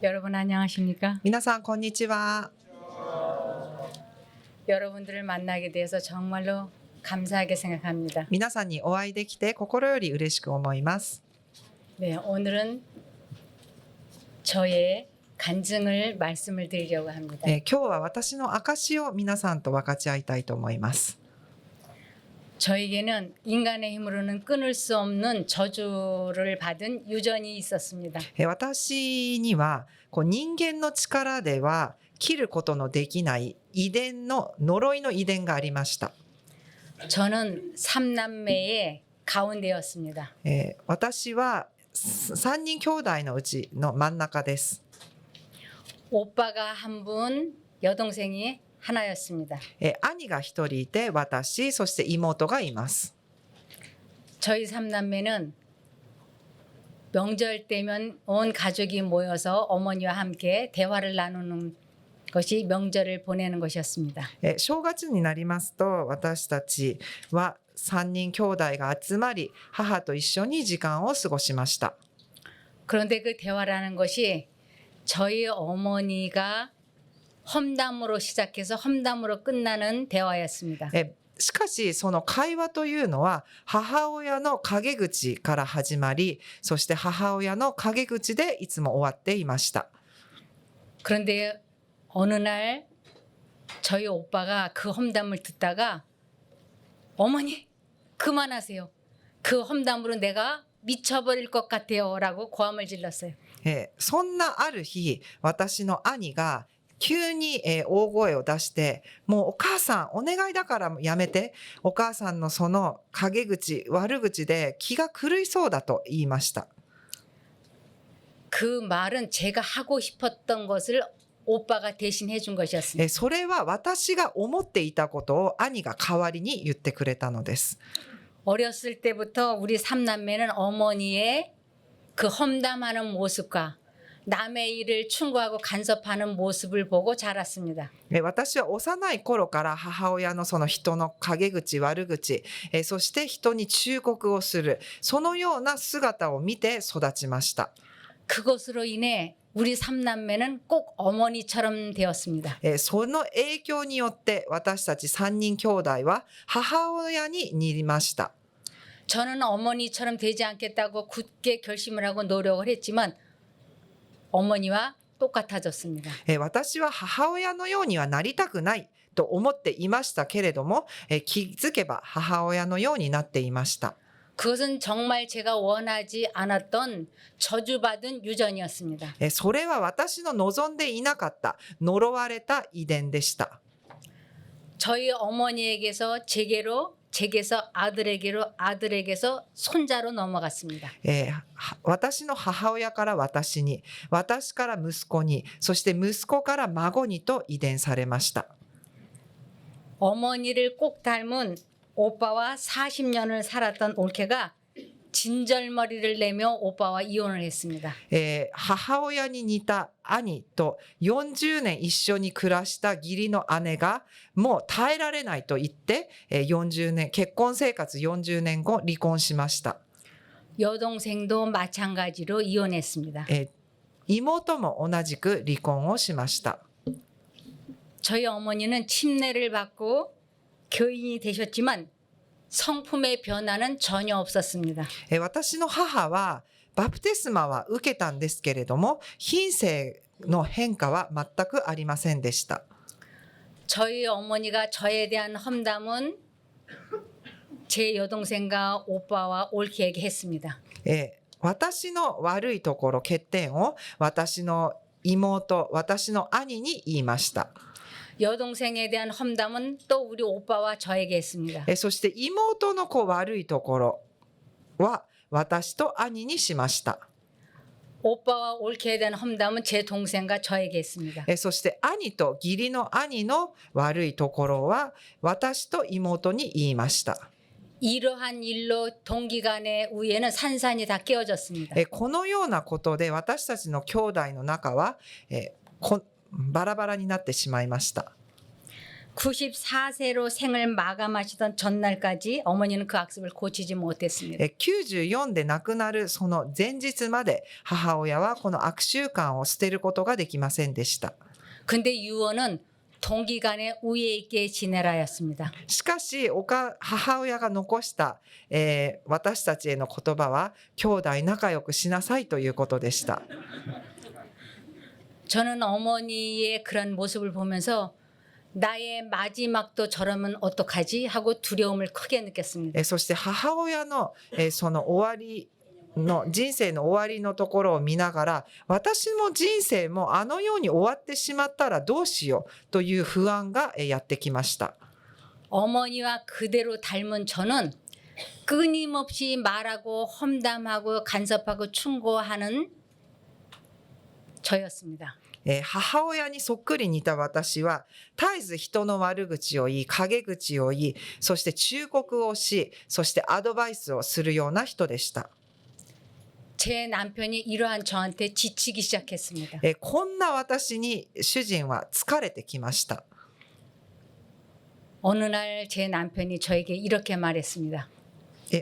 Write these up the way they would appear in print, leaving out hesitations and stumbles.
여러분 안녕하십니까? 皆さんこんにちは。 여러분들을 만나게 돼서 정말로 감사하게 생각합니다. 皆さんにお会いできて心より嬉しく思います。 네, 오늘은 저의 간증을 말씀을 드리려고 합니다. 今日は私の証を皆さんと分かち合いたいと思います。 저에게는 인간의 힘으로는 끊을 수 없는 저주를 받은 유전이 있었습니다. 私には人間の力では切ることのできない呪いの遺伝がありました。 저는 3남매의 가운데였습니다. 私は3人兄弟のうちの真ん中です。 오빠가 한 분, 여동생이 하나였습니다. 兄が一人いて、私、そして妹がいます。 저희 3남매는 명절 때면 온 가족이 모여서 어머니와 함께 대화를 나누는 것이 명절을 보내는 것이었습니다. 正月になりますと、私たちは3人兄弟が集まり、母と一緒に時間を過ごしました。 그런데 그 대화라는 것이 저희 어머니가 험담으로 시작해서 험담으로 끝나는 대화였습니다. しかし、その会話というのは、母親の陰口から始まり、そして母親の陰口でいつも終わっていました。 그런데 어느 날 저희 오빠가 그 험담을 듣다가 어머니 그만하세요. 그 험담으로 내가 미쳐버릴 것 같아요. 라고 고함을 질렀어요. そんなある日、私の兄が急に大声を出して、もうお母さんお願いだからやめて、お母さんのその陰口、悪口で気が狂いそうだと言いました。 그 말은 제가 하고 싶었던 것을 오빠가 대신 해준 것이었습니다. それは私が思っていたことを兄が代わりに言ってくれたのです。 어렸을 때부터 우리 3남매는 어머니의 그 험담하는 모습과 남의 일을 충고하고 간섭하는 모습을 보고 자랐습니다. 私は幼い頃から母親のその人の陰口、悪口、そして人に忠告をする、そのような姿を見て育ちました。 그것으로 인해 우리 3남매는 꼭 어머니처럼 되었습니다. その影響によって私たち3人兄弟は母親に似ました。 저는 어머니처럼 되지 않겠다고 굳게 결심을 하고 노력을 했지만 어머니와 똑같아졌습니다. 私は母親のようにはなりたくないと思っていましたけれども、気づけば母親のようになっていました。 그것은 정말 제가 원하지 않았던 저주받은 유전이었습니다. それは私の望んでいなかった呪われた遺伝でした。 저희 어머니에게서 제게서 아들에게로 아들에게서 손자로 넘어갔습니다. 私の母親から私に、私から息子に、そして息子から孫にと遺伝されました。 어머니를 꼭 닮은 오빠와 40년을 살았던 올케가 진절머리를 내며 오빠와 이혼을 했습니다. 母親に似た兄と40年一緒に暮らした義理の姉がもう耐えられないと言って、結婚生活40年後離婚しました。 여동생도 마찬가지로 이혼했습니다. 妹も同じく離婚をしました。 저희 어머니는 침례를 받고 교인이 되셨지만 성품의 변화는 전혀 없었습니다. 私の母はバプテスマは受けたんですけれども、品性の変化は全くありませんでした。 저희 어머니가 저에 대한 험담은 제 여동생과 오빠와 올케에게 했습니다. 私の悪いところ、欠点を私の妹、私の兄に言いました。 여동생에 대한 험담은 또 우리 오빠와 저에게 했습니다. そして妹の悪いところは私と兄にしました。 오빠와 올케에 대한 험담은 제 동생과 저에게 했습니다. そして兄と義理の兄の悪いところは私と妹に言いました。 이러한 일로 동기간의 우애는 산산이 다 깨어졌습니다. このようなことで私たちの兄弟の中はバラバラになってしまいました。 94세로 생을 마감하시던 전날까지 어머니는 그 악습을 고치지 못했습니다. 94で亡くなるその前日まで母親はこの悪習慣を捨てることができませんでした。 근데 유언은 동기간에 우애 있게 지내라였습니다. しかし母親が残した、私たちへの言葉は兄弟仲良くしなさいということでした。 저는 어머니의 그런 모습을 보면서 나의 마지막도 저러면 어떡하지 하고 두려움을 크게 느꼈습니다. そして母親の、その終わりの人生の終わりのところを見ながら、私の人生もあのように終わってしまったらどうしようという不安がやってきました。 어머니와 그대로 닮은 저는 끊임없이 말하고 험담하고 간섭하고 충고하는 저였습니다. 母親にそっくり似た私は絶えず人の悪口を言い、陰口を言い、そして忠告をし、そしてアドバイスをするような人でした。 제 남편이 이러한 저한테 지치기 시작했습니다. こんな私に主人は疲れてきました。 어느 날 제 남편이 저에게 이렇게 말했습니다.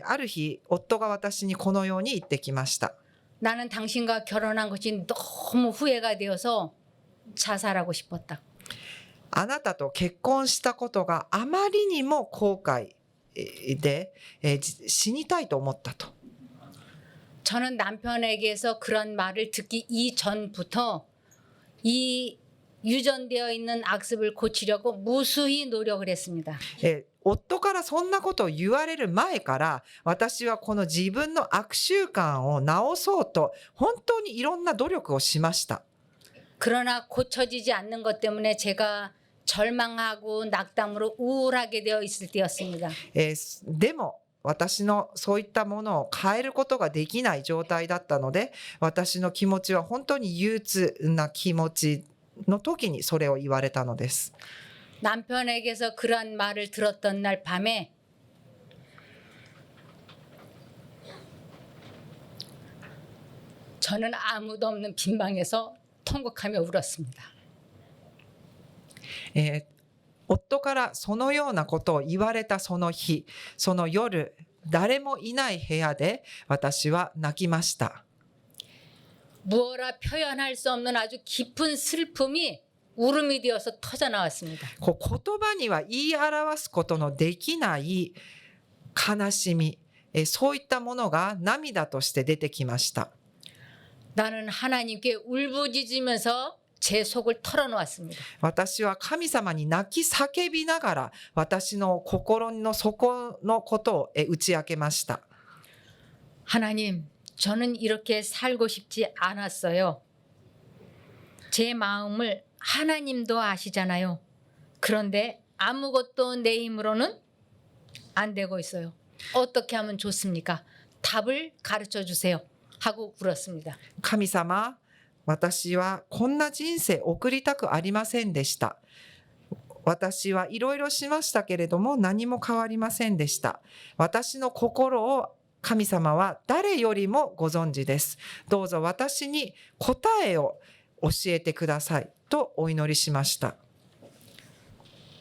ある日、夫が私にこのように言ってきました。 나는 당신과 결혼한 것이 너무 후회가 되어서 자살하고 싶었다. あなたと結婚したことがあまりにも後悔で、死にたいと思ったと。 저는 남편에게서 그런 말을 듣기 이전부터 이 유전되어 있는 악습을 고치려고 무수히 노력을 했습니다. 夫からそんなことを言われる前から私はこの自分の悪習慣を直そうと本当にいろんな努力をしました。 그러나 고쳐지지 않는 것 때문에 제가 절망하고 낙담으로 우울하게 되어 있을 때였습니다. でも私のそういったものを変えることができない状態だったので、私の気持ちは本当に憂鬱な気持ちの時にそれを言われたのです。 남편에게서 그러한 말을 들었던 날 밤에 저는 아무도 없는 빈 방에서 통곡하며 울었습니다. 夫からそのようなことを言われたその日、その夜、誰もいない部屋で私は泣きました。 무어라 표현할 수 없는 아주 깊은 슬픔이 울음이 되어서 터져 나왔습니다. 言葉には言い表すことのできない悲しみ、そういったものが涙として出てきました。 나는 하나님께 울부짖으면서 제 속을 털어놓았습니다. 私は神様に泣き叫びながら私の心の底のことを打ち明けました。 하나님, 저는 이렇게 살고 싶지 않았어요. 제 마음을 하나님도 아시잖아요. 그런데 아무것도 내 힘으로는 안 되고 있어요. 어떻게 하면 좋습니까? 답을 가르쳐 주세요. 하고 울었습니다. 神様、私はこんな人生送りたくありませんでした。私はいろいろしましたけれども何も変わりませんでした。私の心を神様は誰よりもご存知です。どうぞ私に答えを教えてくださいとお祈りしました。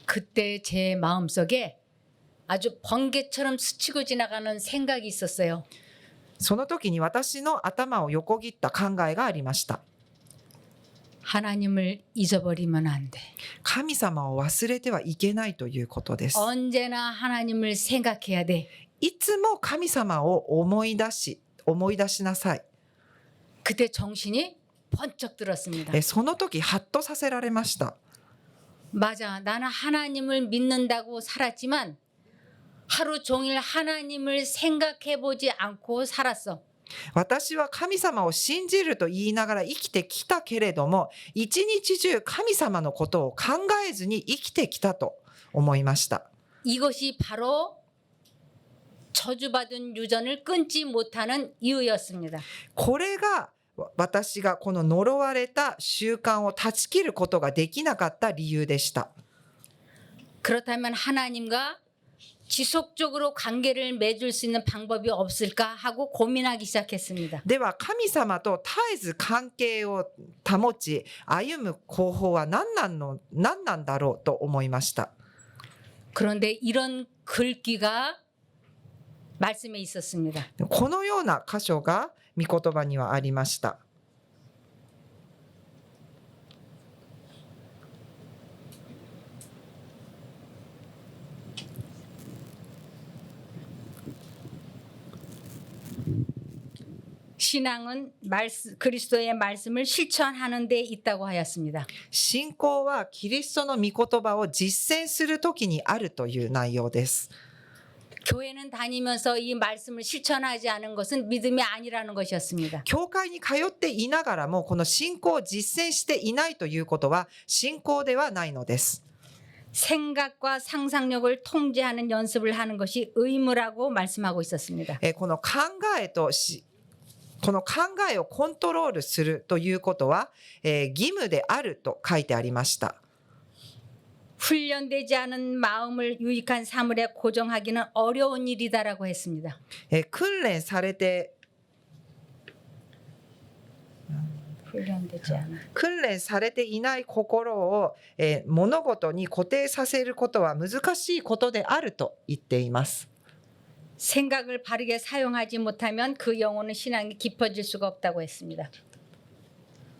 그때 제 마음속에 아주 번개처럼 스치고 지나가는 생각이 있었어요. その時に私の頭を横切った考えがありました。 하나님을 잊어버리면 안 돼. 神様を忘れてはいけないということです。 언제나 하나님을 생각해야 돼. いつも神様を思い出しなさい。 그때 정신이 번쩍 들었습니다. その時ハッとさせられました。 맞아. 나는 하나님을 믿는다고 살았지만 하루 종일 하나님을 생각해 보지 않고 살았어. 私は神様を信じると言いながら生きてきたけれども、一日中神様のことを考えずに生きてきたと思いました。 이것이 바로 저주받은 유전을 끊지 못하는 이유였습니다. これが私がこの呪われた習慣を断ち切ることができなかった理由でした。 그렇다면 하나님과 지속적으로 관계를 맺을 수 있는 방법이 없을까 하고 고민하기 시작했습니다. では神様と絶えず関係を保ち歩む方法は何なんだろうと思いました。 그런데 이런 글귀가 말씀에 있었습니다. このような箇所が御言葉にはありました。신앙은 그리스도의 말씀을 실천하는 데 있다고 하였습니다. 信仰はキリストの御言葉を実践するときにあるという内容です。 교회는 다니면서 이 말씀을 실천하지 않은 것은 믿음이 아니라는 것이었습니다. 教会に通っていながらもこの信仰を実践していないということは信仰ではないのです。 생각과 상상력을 통제하는 연습을 하는 것이 의무라고 말씀하고 있었습니다. この考えをコントロールするということは、義務であると書いてありました。 훈련되지 않은 마음을 유익한 사물에 고정하기는 어려운 일이다라고 했습니다. 訓練されて 訓練されていない心を、物事に固定させることは難しいことであると言っています。 생각을 바르게 사용하지 못하면 그 영혼은 신앙이 깊어질 수가 없다고 했습니다.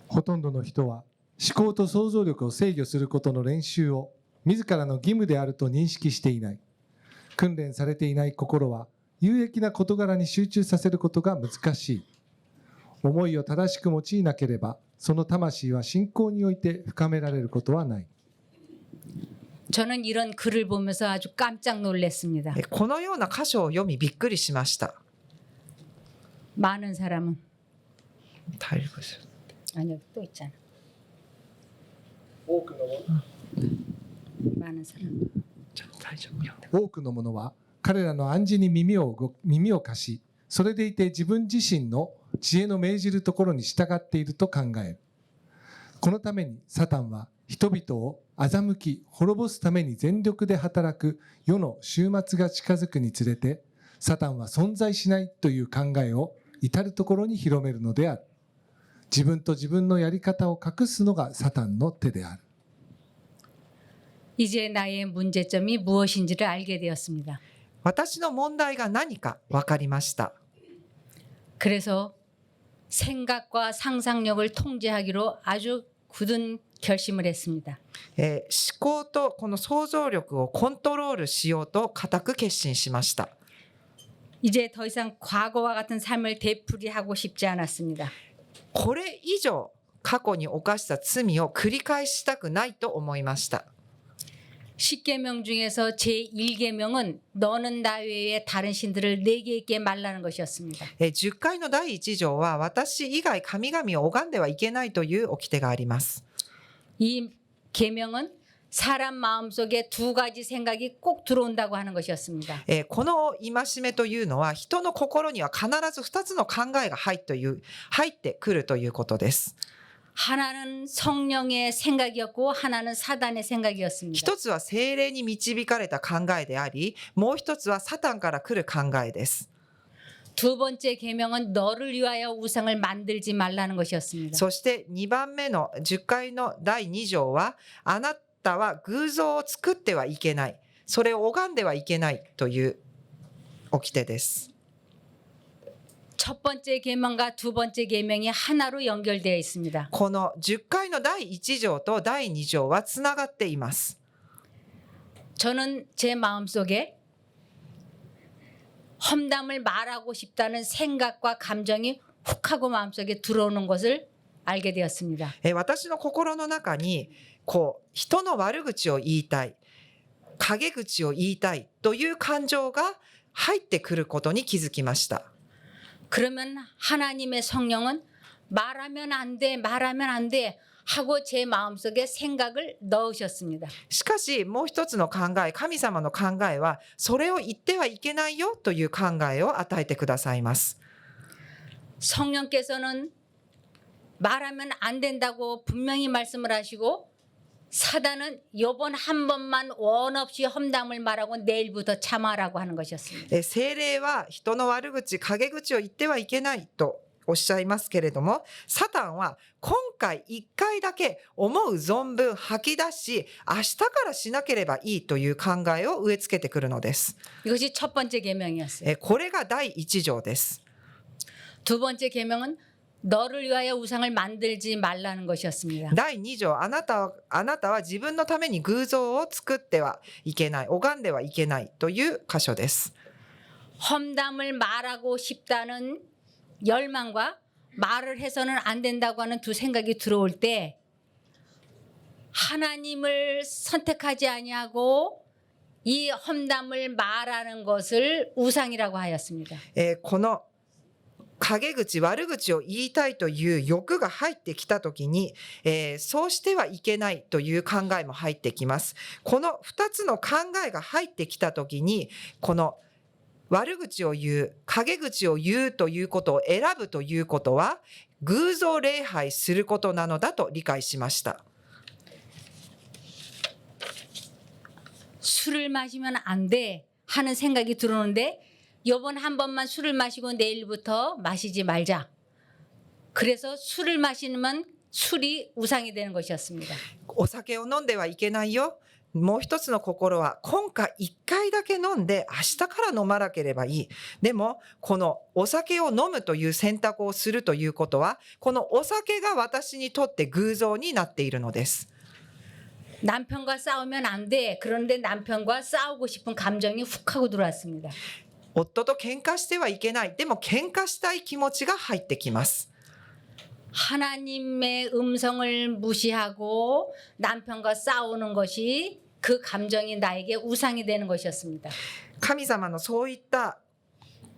ほとんどの人は思考と想像力を制御することの練習を自らの義務であると認識していない。訓練されていない心は有益な事柄に集中させることが難しい。思いを正しく用いなければ、その魂は信仰において深められることはない。 저는 이런 글을 보면서 아주 깜짝 놀랐습니다. このような箇所を読みびっくりしました。 많은 사람은 大丈夫ですよ。 아니요 또 있잖아. 많은 사람. 大丈夫よ。多くの者は彼らの暗示に耳を貸し、それでいて自分自身の知恵の命じるところに従っていると考える。このためにサタンは人々を欺き滅ぼすために全力で働く世の終末が近づくにつれて、サタンは存在しないという考えを至るところに広めるのである。自分と自分のやり方を隠すのがサタンの手である。 이제 나의 문제점이 무엇인지를 알게 되었습니다. 私の問題が何か分かりました。 그래서 생각과 상상력을 통제하기로 아주 굳은 결심을 했습니다. 思考とこの想像力をコントロールしようと固く決心しました。 이제 더 이상 과거와 같은 삶을 되풀이하고 싶지 않았습니다. これ以上過去に犯した罪を繰り返したくないと思いました。 10계명 중에서 제1계명은 너는 나 외에 다른 신들을 내게 있게 말라는 것이었습니다. 10回の第1条は私以外神々を拝んではいけないという掟があります。 이 계명은 사람 마음속에 두 가지 생각이 꼭 들어온다고 하는 것이었습니다. この戒めというのは人の心には必ず2つの考えが入ってくるということです。 하나는 성령의 생각이었고 하나는 사단의 생각이었습니다. 一つは聖霊に導かれた考えであり、もう一つはサタンから来る考えです。 두 번째 계명은 너를 위하여 우상을 만들지 말라는 것이었습니다. そして2番目の10回の第2条は、あなたは偶像を作ってはいけない。それを拝んではいけないという掟です。 첫 번째 계명과 두 번째 계명이 하나로 연결되어 있습니다. この10回の第1条と第2条はつながっています。 저는 제 마음속에 험담을 말하고 싶다는 생각과 감정이 훅 하고 마음속에 들어오는 것을 알게 되었습니다. 私の心の中に人の悪口を言いたい、陰口を言いたいという感情が入ってくることに気づきました。 그러면 하나님의 성령은 말하면 안 돼, 말하면 안 돼 하고 제 마음속에 생각을 넣으셨습니다. しかしもう一つの考え、神様の考えはそれを言ってはいけないよという考えを与えてくださいます。 성령께서는 말하면 안 된다고 분명히 말씀을 하시고 사단은 이번 한 번만 원 없이 험담을 말하고 내일부터 참아라고 하는 것이었습니다. 聖霊は人の悪口、陰口を言ってはいけないとおっしゃいますけれども、サタンは今回1回だけ思う存分吐き出し、明日からしなければいいという考えを植え付けてくるのです。 이것이 첫 번째 계명이었어요. これが第1条です。 두 번째 계명은 너를 위하여 우상을 만들지 말라는 것이었습니다. 第2条、あなたは自分のために偶像を作ってはいけない、拝んではいけないという箇所です。 험담을 말하고 싶다는 열망과 말을 해서는 안 된다고 하는 두 생각이 들어올 때 하나님을 선택하지 아니하고 이 험담을 말하는 것을 우상이라고 하였습니다. この陰口、悪口を言いたいという欲が入ってきたときに、そうしてはいけないという考えも入ってきます。この2つの考えが入ってきたときに、この悪口を言う、陰口を言うということを選ぶということは、偶像礼拝することなのだと理解しました。 술을 마시면 안 돼 하는 생각이 들어오는데 이번 한 번만 술을 마시고 내일부터 마시지 말자. 그래서 술을 마시면 술이 우상이 되는 것이었습니다. お酒を飲んではいけないよ。もう一つの心は、今回1回だけ飲んで明日から飲まなければいい。でも、このお酒を飲むという選択をするということは、このお酒が私にとって偶像になっているのです。 남편과 싸우면 안 돼. 그런데 남편과 싸우고 싶은 감정이 훅 하고 들어왔습니다. 夫と喧嘩してはいけない。でも喧嘩したい気持ちが入ってきます。 하나님의 음성을 무시하고 남편과 싸우는 것이 그 감정이 나에게 우상이 되는 것이었습니다. 神様のそういった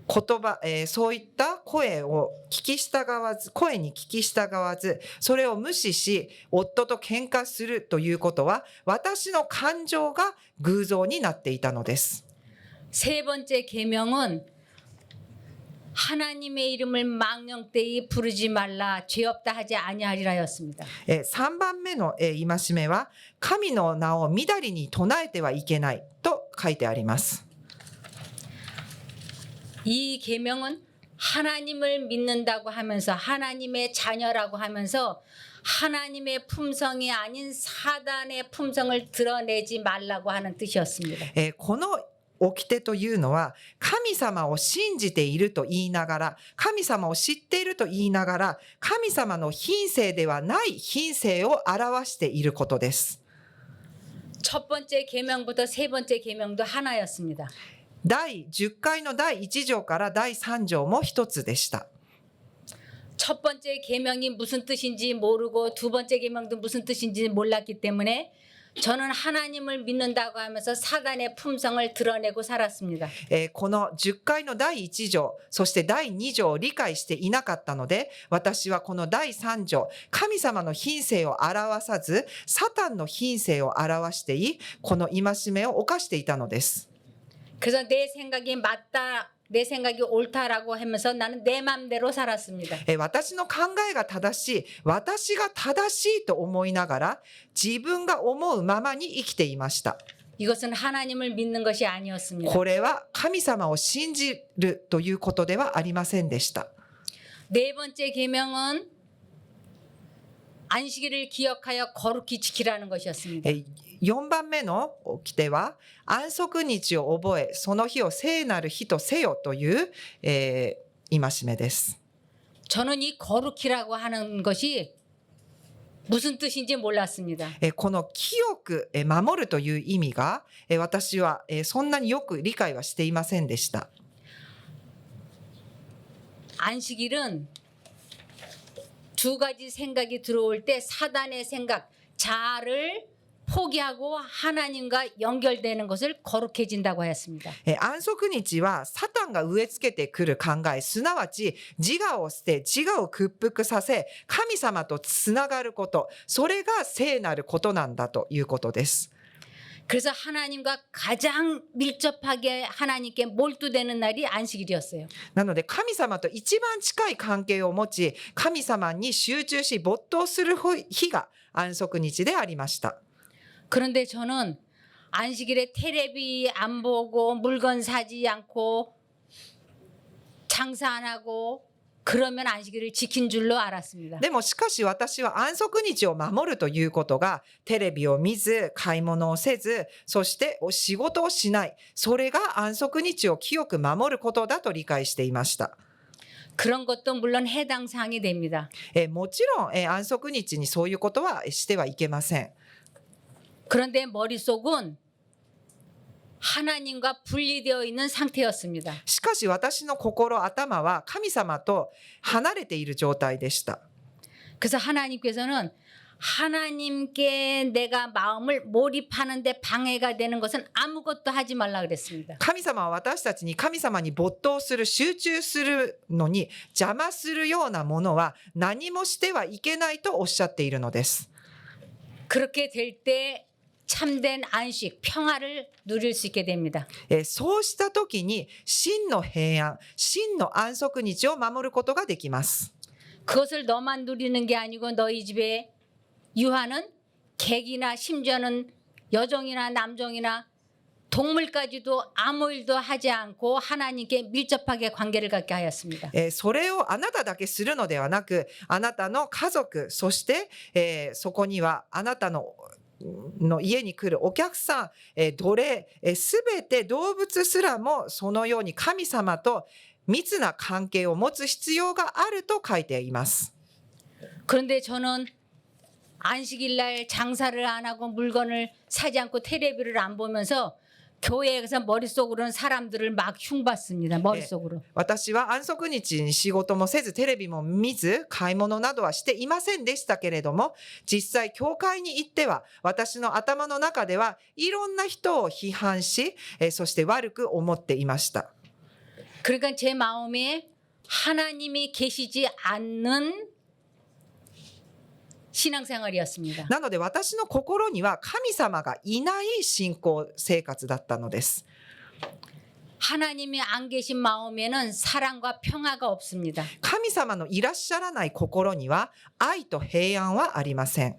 言葉、そういった声に聞き従わず、それを無視し、夫と喧嘩するということは、私の感情が偶像になっていたのです。 세 번째 계명은 하나님의 이름을 망령되이 부르지 말라 죄 없다 하지 아니하리라였습니다. 3番目の戒めは、神の名をみだりに唱えてはいけないと書いてあります。 이 계명은 하나님을 믿는다고 하면서 하나님의 자녀라고 하면서 하나님의 품성이 아닌 사단의 품성을 드러내지 말라고 하는 뜻이었습니다. この掟というのは、神様を信じていると言いながら、神様を知っていると言いながら、神様の品性ではない品性を表していることです。 첫 번째 계명부터 세 번째 계명도 하나였습니다. 第10回の第1条から第3条も一つでした。 첫 번째 계명이 무슨 뜻인지 모르고 두 번째 계명도 무슨 뜻인지 몰랐기 때문에 저는 하나님을 믿는다고 하면서 사단의 품성을 드러내고 살았습니다. この10回の第1条、そして第2条を理解していなかったので、私はこの第3条、神様の品性を表さず、サタンの品性を表していい、この戒めを犯していたのです。 그래서 내 생각이 맞다, 내 생각이 옳다라고 하면서 나는 내 맘대로 살았습니다. 私の考えが正しい、私が正しいと思いながら、自分が思うままに生きていました。 이것은 하나님을 믿는 것이 아니었습니다. これは神様を信じるということではありませんでした。 네 번째 계명은 안식일을 기억하여 거룩히 지키라는 것이었습니다. 4番目の掟は、安息日を覚え、その日を聖なる日とせよという、戒めです。 저는 이 거룩히라고 하는 것이 무슨 뜻인지 몰랐습니다. この清く守るという意味が、私はそんなによく理解はしていませんでした。 안식일은 두 가지 생각이 들어올 때 사단의 생각, 자아를 포기하고 하나님과 연결되는 것을 거룩해진다고 하였습니다. 安息日はサタンが植え付けてくる考え、すなわち自我を捨て、自我を屈服させ、神様とつながること、それが聖なることなんだということです。 그래서 하나님과 가장 밀접하게 하나님께 몰두되는 날이 안식일이었어요. なので神様と一番近い関係を持ち、神様に集中し没頭する日が安息日でありました。 그런데 저는 안식일에 테레비 안 보고 물건 사지 않고 장사 안 하고 그러면 안식일을 지킨 줄로 알았습니다. でもしかし私は安息日を守るということがテレビを見ず、買い物をせず、そして仕事をしない。それが安息日を清く守ることだと理解していました。 그런 것도 물론 해당 사항이 됩니다. もちろん安息日にそういうことはしてはいけません。 그런데 머릿속은 하나님과 분리되어 있는 상태였습니다. しかし私の心、頭は神様と離れている状態でした。 그래서 하나님께서는 하나님께 내가 마음을 몰입하는데 방해가 되는 것은 아무것도 하지 말라 그랬습니다. 神様は私たちに神様に没頭する、集中するのに邪魔するようなものは何もしてはいけないとおっしゃっているのです。 그렇게 될 때 참된 안식, 평화를 누릴 수 있게 됩니다. そうした時に真の平安、真の安息日を守ることができます。 그것을 너만 누리는 게 아니고 너희 집에 유하는 객이나 심지어는 여종이나 남종이나 동물까지도 아무 일도 하지 않고 하나님께 밀접하게 관계를 갖게 하였습니다. それをあなただけするのではなく、あなたの家族、そして、そこにはあなたの家に来るお客さん、奴隷、すべて動物すらもそのように神様と密な関係を持つ必要があると書いています。 그런데 저는 안식일 날 장사를 안 하고 물건을 사지 않고 텔레비를 안 보면서 교회에서 머릿속으로는 사람들을 막 흉봤습니다. 머릿속으로. 私は安息日に仕事もせずテレビも見ず買い物などはしていませんでしたけれども、実際教会に行っては私の頭の中ではいろんな人を批判し、そして悪く思っていました。 그러니까 제 마음에 하나님이 계시지 않는 신앙생활이었습니다. なので私の心には神様がいない信仰生活だったのです。 하나님이 안 계신 마음에는 사랑과 평화가 없습니다. 神様のいらっしゃらない心には愛と平安はありません。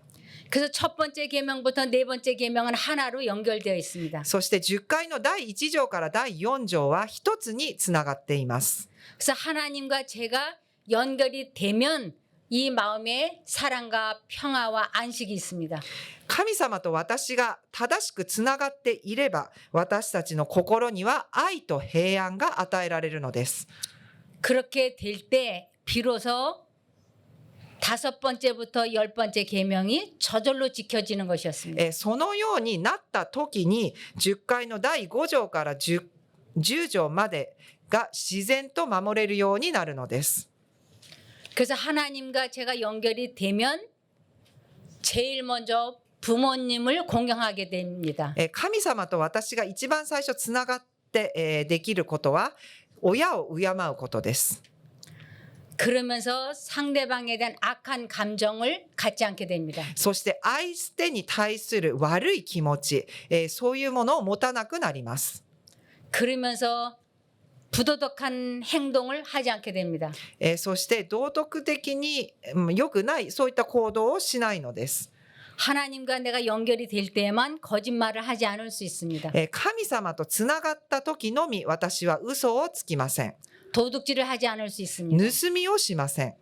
그래서 첫 번째 계명부터 네 번째 계명은 하나로 연결되어 있습니다. そして10回の第1条から第4条は一つにつながっています。 그래서 하나님과 제가 연결이 되면 이 마음에 사랑과 평화와 안식이 있습니다. 神様と私が正しくつながっていれば、私たちの心には愛と平安が与えられるのです。 그렇게 될 때 비로소 5번째부터 10번째 계명이 저절로 지켜지는 것이었습니다. そのようになった時に、10回の第5条から 10条までが自然と守れるようになるのです。 그래서 하나님과 제가 연결이 되면 제일 먼저 부모님을 공경하게 됩니다. 神様と私が一番最初つながってできることは親を敬うことです。 그러면서 상대방에 대한 악한 감정을 갖지 않게 됩니다. そして相手に対する悪い気持ち、そういうものを持たなくなります。 그러면서 부도덕한 행동을 하지 않게 됩니다. そして道徳的に良くないそういった行動をしないのです。 하나님과 내가 연결이 될 때만 거짓말을 하지 않을 수 있습니다. 神様とつながった時のみ私は嘘をつきません。 도둑질을 하지 않을 수 있습니다. 盗みをしません。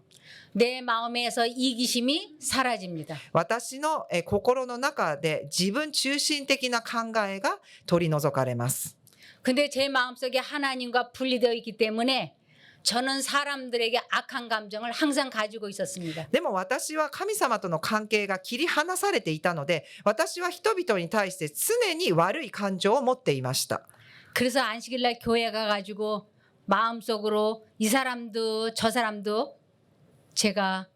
내 마음에서 이기심이 사라집니다. 私の心の中で自分中心的な考えが取り除かれます。 근데 제 마음속에 하나님과 분리되어 있기 때문에 저는 사람들에게 악한 감정을 항상 가지고 있었습니다. でも私は神様との関係が切り離されていたので、私は人々に対して常に悪い感情を持っていました。 그래서 안식일날 교회 가가지고 마음속으로 이 사람도 저 사람도 제가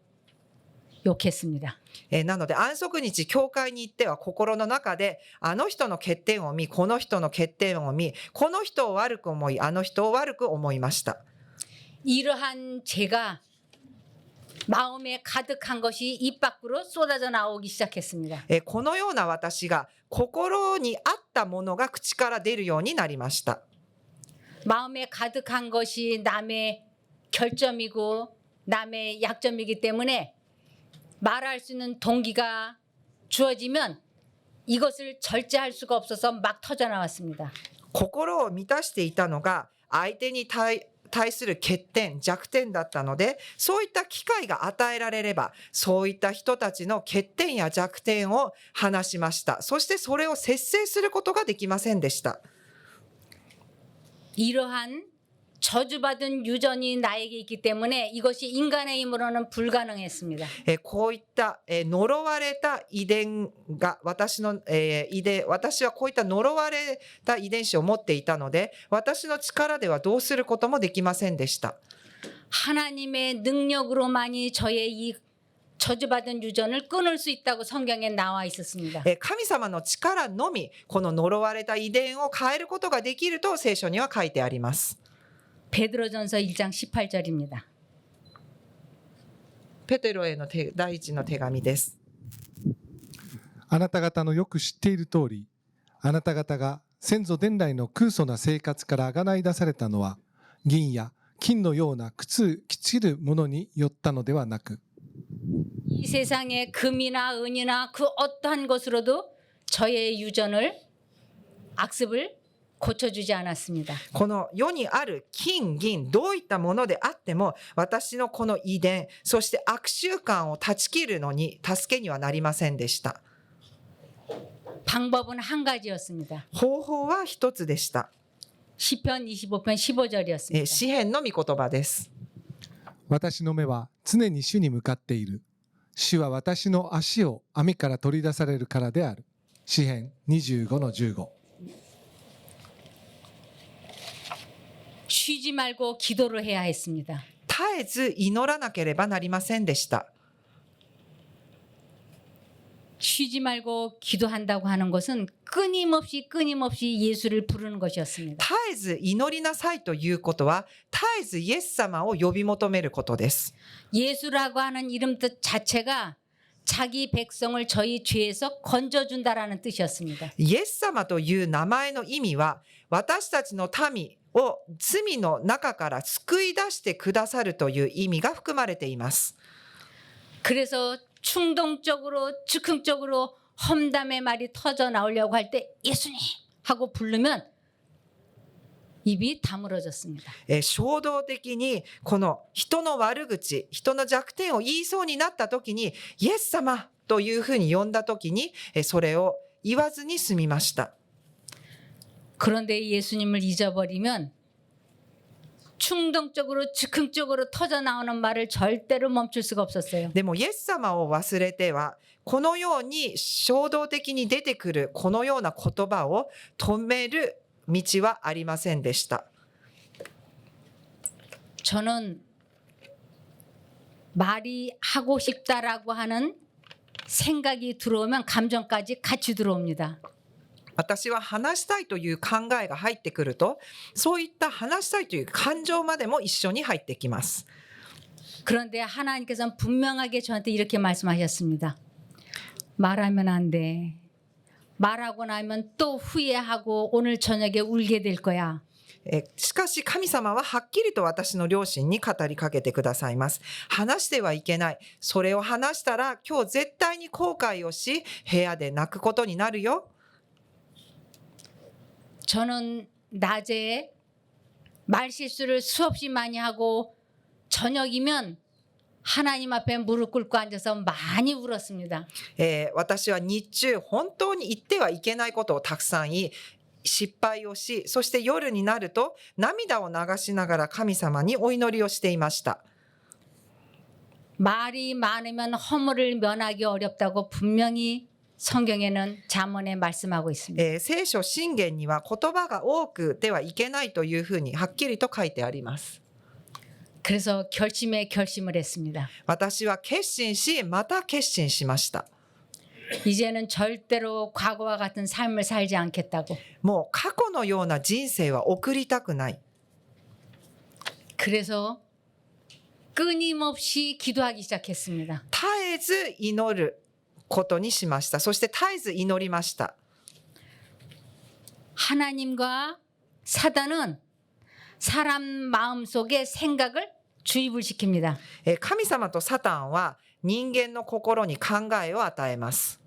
욕했습니다. なので安息日教会に行っては心の中であの人の欠点を見、この人の欠点を見、この人を悪く思い、あの人を悪く思いました。 이러한 제가 마음에 가득한 것이 입 밖으로 쏟아져 나오기 시작했습니다. このような私が心にあったものが口から出るようになりました。 마음에 가득한 것이 남의 결점이고 남의 약점이기 때문에 말할 수 있는 동기가 주어지면 이것을 절제할 수가 없어서 막 터져 나왔습니다. 心を満たしていたのが相手に対対する欠点、弱点だったので、そういった機会が与えられれば、そういった人たちの欠点や弱点を話しました。そしてそれを節制することができませんでした。 이러한 저주받은 유전이 나에게 있기 때문에 이것이 인간의 힘으로는 불가능했습니다. こういった呪われた遺伝が私の私はこういった呪われた遺伝子を持っていたので、私の力ではどうすることもできませんでした。 하나님의 능력으로만이 저의 이 저주받은 유전을 끊을 수 있다고 성경에 나와 있었습니다. 神様の力のみこの呪われた遺伝を変えることができると聖書には書いてあります。 베드로전서 1장 18절입니다. ペテロへの第一の手紙です。あなた方のよく知っている通り、あなた方が先祖伝来の空疎な生活からあがない出されたのは、銀や金のような朽ちるものによったのではなく、 이 세상의 금이나 은이나 그 어떠한 것으로도 저의 유전을 악습을 고쳐주지 않았습니다. この世にある金銀どういったものであっても私のこの遺伝そして悪習慣を断ち切るのに助けにはなりませんでした。 방법은 한 가지였습니다. 方法は一つでした。 시편 25편 15절이었습니다. 詩編の御言葉です。私の目は常に主に向かっている。主は私の足を網から取り出されるからである。詩編25の15。 쉬지 말고 기도를 해야 했습니다. 絶えず祈らなければなりませんでした。 쉬지 말고 기도한다고 하는 것은 끊임없이 예수를 부르는 것이었습니다. 絶えず祈りなさいということは絶えずイエス様を呼び求めることです。 예수라고 하는 이름 뜻 자체가 자기 백성을 저희 죄에서 건져준다라는 뜻이었습니다. イエス様という名前の意味は私たちの民を罪の中から救い出してくださるという意味が含まれています。 그래서 충동적으로 즉흥적으로 험담의 말이 터져 나오려고 할 때 예수님 하고 부르면 입이 다물어졌습니다. 衝動的にこの人の悪口、人の弱点を言いそうになった時にイエス様というふうに呼んだ時にそれを言わずに済みました。 그런데 예수님을 잊어버리면 충동적으로 즉흥적으로 터져 나오는 말을 절대로 멈출 수가 없었어요. でもイエス様を忘れてはこのように衝動的に出てくるこのような言葉を止める道はありませんでした。 저는 말이 하고 싶다라고 하는 생각이 들어오면 감정까지 같이 들어옵니다. 私は話したいという考えが入ってくると、そういった話したいという感情までも一緒に入ってきます。 그런데 하나님께서는 분명하게 저한테 이렇게 말씀하셨습니다. 말하면 안 돼. 말하고 나면 또 후회하고 오늘 저녁에 울게 될 거야. しかし神様ははっきりと私の両親に語りかけてくださいます。話してはいけない。それを話したら今日絶対に後悔をし、部屋で泣くことになるよ。 저는 낮에 말실수를 수없이 많이 하고 저녁이면 하나님 앞에 무릎 꿇고 앉아서 많이 울었습니다. 私は日中本当に言ってはいけないことをたくさん言い、失敗をし、そして夜になると涙を流しながら神様にお祈りをしていました。 말이 많으면 허물을 면하기 어렵다고 분명히 성경에는 잠언에 말씀하고 있습니다. 聖書箴言には言葉が多くではいけないというふうにはっきりと書いてあります。 그래서 결심을 했습니다. 私は決心し、また決心しました。 이제는 절대로 과거와 같은 삶을 살지 않겠다고. もう過去のような人生は送りたくない。 그래서 끊임없이 기도하기 시작했습니다. 絶えず祈ることにしました。そして絶えず祈りました。 하나님과 사단은 사람 마음속에 생각을 주입을 시킵니다. 神様とサタンは人間の心に考えを与えます。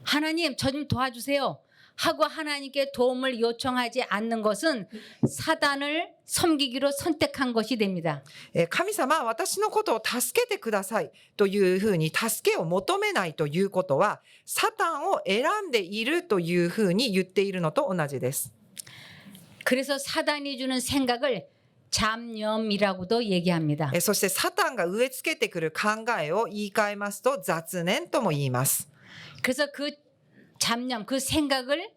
하나님 저 좀 도와주세요. 하고 하나님께 도움을 요청하지 않는 것은 사단을 섬기기로 선택한 것이 됩니다. 神様は私のことを助けてくださいというふうに助けを求めないということは、サタンを選んでいるというふうに言っているのと同じです。 그래서 사단이 주는 생각을 잡념이라고도 얘기합니다. そしてサタンが植え付けてくる考えを言い換えますと雑念とも言います。 그래서 그 잡념, 그 생각을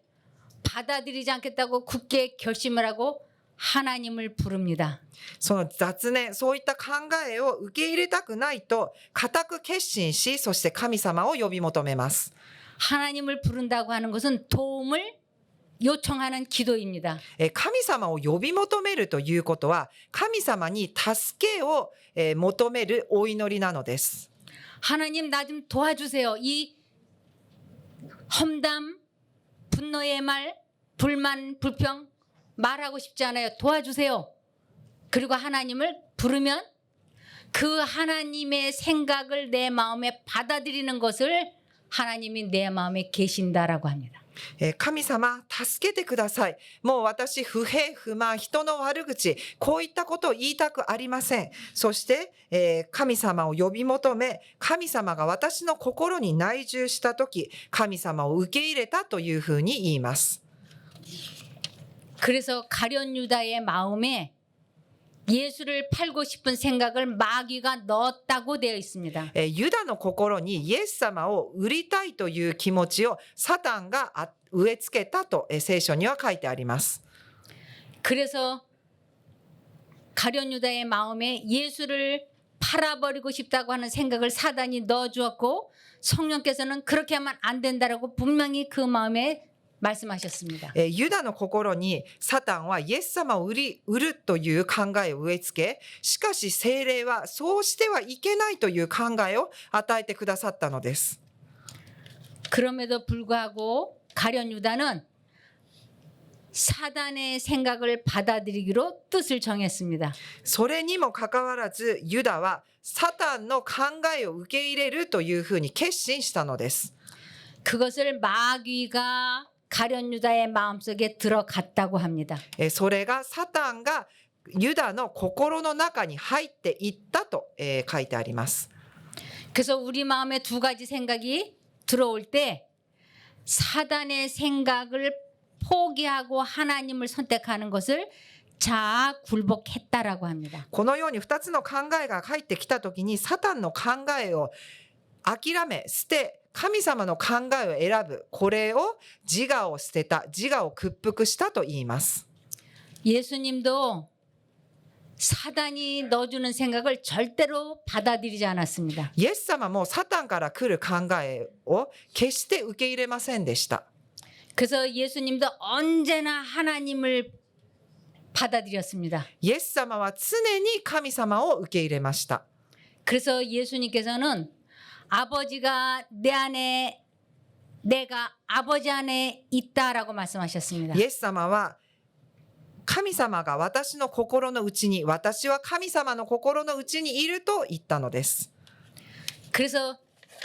받아들이지 않겠다고 굳게 결심을 하고 하나님을 부릅니다. その雑念、そういった考えを受け入れたくないと固く決心し、そして神様を呼び求めます。 하나님을 부른다고 하는 것은 도움을 요청하는 기도입니다. 神様を呼び求めるということは、神様に助けを求めるお祈りなのです。 하나님 나 좀 도와주세요. 이 험담, 분노의 말, 불만, 불평 말하고 싶지 않아요. 도와주세요. 그리고 하나님을 부르면 그 하나님의 생각을 내 마음에 받아들이는 것을 하나님이 내 마음에 계신다라고 합니다. 神様、助けてください。もう私、不平、不満、人の悪口、こういったことを言いたくありません。そして、神様を呼び求め、神様が私の心に内住したとき、神様を受け入れたというふうに言います。 그래서 가룟 유다의 마음에 예수를 팔고 싶은 생각을 마귀가 넣었다고 되어 있습니다. ユダの心にイエス様を売りたいという気持ちをサタンが植え付けたと聖書には書いてあります。 그래서 가룟 유다의 마음에 예수를 팔아버리고 싶다고 하는 생각을 사단이 넣어주었고 성령께서는 그렇게 하면 안 된다라고 분명히 그 마음에 말씀하셨습니다. ユダの心にサタンはイエス様を売るという考えを植え付け、しかし聖霊はそうしてはいけないという考えを与えてくださったのです。 그럼에도 불구하고 가룟 유다는 사단의 생각을 받아들이기로 뜻을 정했습니다. それにもかかわらずユダはサタンの考えを受け入れるというふうに決心したのです。 그것을 마귀가 가룟 유다의 마음속에 들어갔다고 합니다. それがサタンがユダの心の中に入っていったと書いてあります。 그래서 우리 마음에 두 가지 생각이 들어올 때 사단의 생각을 포기하고 하나님을 선택하는 것을 자아 굴복했다라고 합니다. このように2つの考えが入ってきたときにサタンの考えを諦め捨て神様の考えを選ぶ、これを自我を捨てた、自我を屈服したと言います。 예수님도 사단이 넣어주는 생각을 절대로 받아들이지 않았습니다. イエス様もサタンから来る考えを決して受け入れませんでした。 그래서 예수님도 언제나 하나님을 받아들였습니다. イエス様は常に神様を受け入れました。 그래서 예수님께서는 아버지가 내 안에 내가 아버지 안에 있다라고 말씀하셨습니다. イエス様は神様が私の心の内に、私は神様の心の内にいると言ったのです。 그래서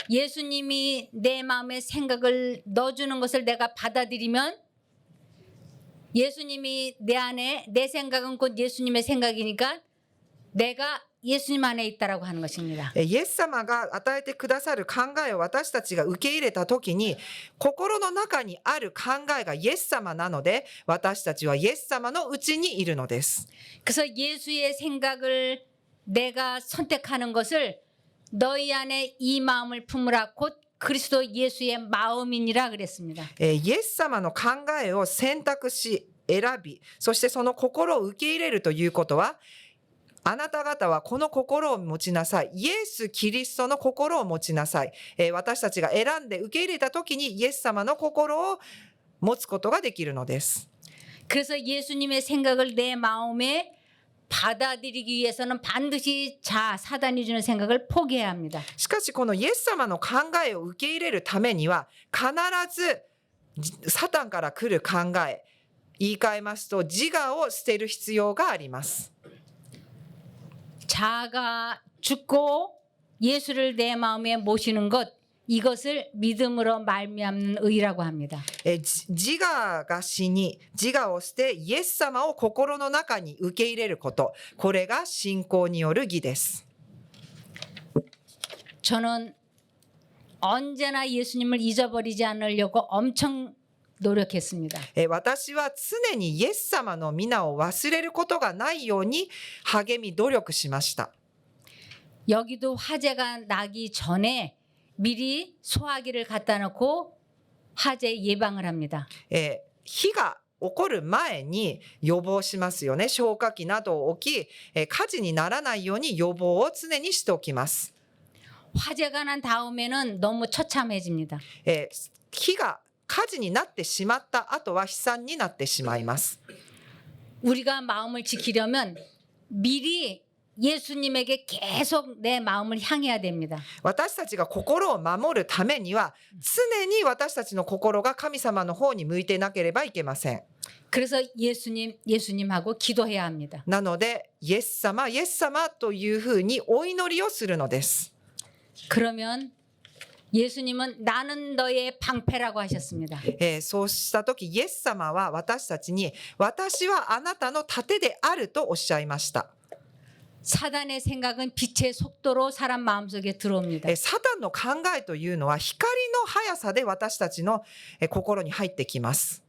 예수님이 내 마음에 생각을 넣어주는 것을 내가 받아들이면 예수님이 내 안에 내 생각은 곧 예수님의 생각이니까 내가 예수님 안에 있다라고 하는 것입니다. イエス様が与えてくださる考えを私たちが受け入れたときに、心の中にある考えがイエス様なので、私たちはイエス様のうちにいるのです。 그래서 예수의 생각을 내가 선택하는 것을 너희 안에 이 마음을 품으라 곧 그리스도 예수의 마음이니라 그랬습니다. イエス様の考えを選択し、選び、そしてその心を受け入れるということは、あなた方はこの心を持ちなさい。イエス・キリストの心を持ちなさい。私たちが選んで受け入れたときにイエス様の心を持つことができるのです。 그래서 예수님의 생각을 내 마음에 받아들이기 위해서는 반드시 사단이 주는 생각을 포기해야 합니다. しかしこのイエス様の考えを受け入れるためには必ずサタンから来る考え、言い換えますと自我を捨てる必要があります。 자아가 죽고 예수를 내 마음에 모시는 것 이것을 믿음으로 말미암는 의라고 합니다. 自我が死に、自我を捨て、イエス様を心の中に受け入れること。これが信仰による義です。 저는 언제나 예수님을 잊어버리지 않으려고 엄청 노력했습니다. 私は常にイエス様の皆を忘れることがないように励み努力しました。 여기도 화재가 나기 전에 미리 소화기를 갖다 놓고 화재 예방을 합니다. 火が起こる前に予防しますよね。消火器などを置き、火事にならないように予防を常にしておきます。 화재가 난 다음에는 너무 처참해집니다. 火が火事になってしまった後は悲惨になってしまいます。 우리가 마음을 지키려면 미리 예수님에게 계속 내 마음을 향해야 됩니다. 私たちが心を守るためには常に私たちの心が神様の方に向いてなければいけません。 그래서 예수님하고 기도해야 합니다. なのでイエス様イエス様というふうにお祈りをするのです。 그러면 예수님은 나는 너의 방패라고 하셨습니다. そうした時イエス様は私たちに私はあなたの盾であるとおっしゃいました。 사단의 생각은 빛의 속도로 사람 마음속에 들어옵니다. サタンの考えというのは光の速さで私たちの心に入ってきます。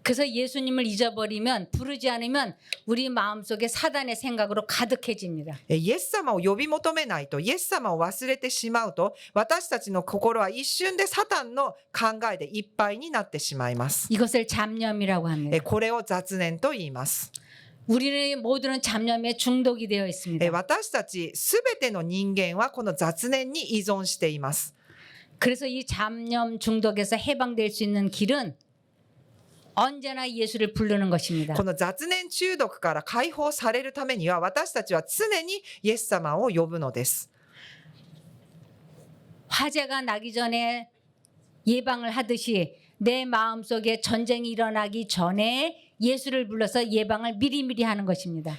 그래서 예수님을 잊어버리면 부르지 않으면 우리 마음속에 사단의 생각으로 가득해집니다. イエス様を呼び求めないとイエス様を忘れてしまうと私たちの心は一瞬でサタンの考えでいっぱいになってしまいます。 이것을 잡념이라고 합니다. これを雑念と言います。 우리는 모두는 잡념에 중독이 되어 있습니다. 私たちすべての人間はこの雑念に依存しています。 그래서 이 잡념 중독에서 해방될 수 있는 길은 언제나 예수를 부르는 것입니다. この雑念中毒から解放されるためには私たちは常にイエス様を呼ぶのです。 화재가 나기 전에 예방을 하듯이 내 마음속에 전쟁이 일어나기 전에 예수를 불러서 예방을 미리미리 하는 것입니다.